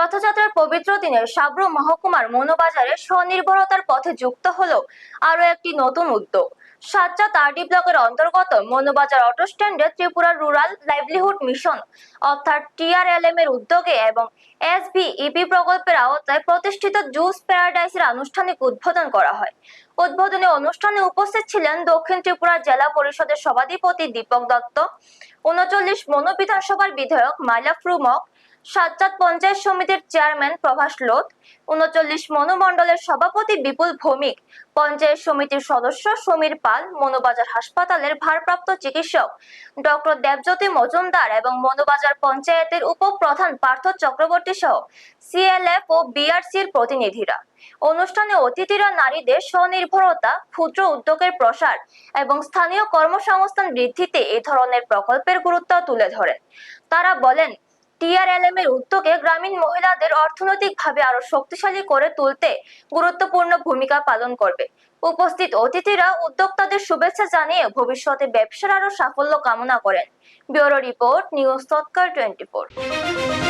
রথযাত্রার পবিত্র দিনে সাব্রু মহকুমার মনোবাজারে স্বনির্ভরতার পথে যুক্ত হলো আরো একটি নতুন উদ্যোগ। সাজ্জাদ আরডি ব্লকের অন্তর্গত মনোবাজার অটো স্ট্যান্ডে ত্রিপুরা রুরাল লাইভলিহুড মিশন অর্থাৎ টিআরএলএম এর উদ্যোগে এবং এসবিইপি প্রকল্পের আওতায় প্রতিষ্ঠিত জুস প্যারাডাইসের আনুষ্ঠানিক উদ্বোধন করা হয়। উদ্বোধনী অনুষ্ঠানে উপস্থিত ছিলেন দক্ষিণ ত্রিপুরা জেলা পরিষদের সভাধিপতি দীপক দত্ত, ৩৯ মনো বিধানসভার বিধায়ক মাইলা ফ্রুমক, সাজ্জাদ পঞ্চায়েত সমিতির চেয়ারম্যান প্রভাস লোধ, ৩৯ মনোমণ্ডলের সভাপতি বিপুল ভৌমিক, পঞ্চায়েত সমিতির সদস্য সমীর পাল, মনোবাজার হাসপাতালের ভারপ্রাপ্ত চিকিৎসক ডক্টর দেবজ্যোতি মজুমদার এবং মনোবাজার পঞ্চায়েতের উপপ্রধান পার্থ চক্রবর্তী সহ সিএলএফ ও বিআরসির প্রতিনিধিরা। অনুষ্ঠানে অতিথিরা নারীদের স্বনির্ভরতা, ক্ষুদ্র উদ্যোগের প্রসার এবং স্থানীয় কর্মসংস্থান বৃদ্ধিতে এই ধরনের প্রকল্পের গুরুত্ব তুলে ধরেন। তারা বলেন, টিআরএলএম এর উদ্যোগে গ্রামীণ মহিলাদের অর্থনৈতিকভাবে আরো শক্তিশালী করে তুলতে গুরুত্বপূর্ণ ভূমিকা পালন করবে। উপস্থিত অতিথিরা উদ্যোক্তাদের শুভেচ্ছা জানিয়ে ভবিষ্যতে ব্যবসার আরো সাফল্য কামনা করেন। ব্যুরো রিপোর্ট, নিউজ তৎকাল 24।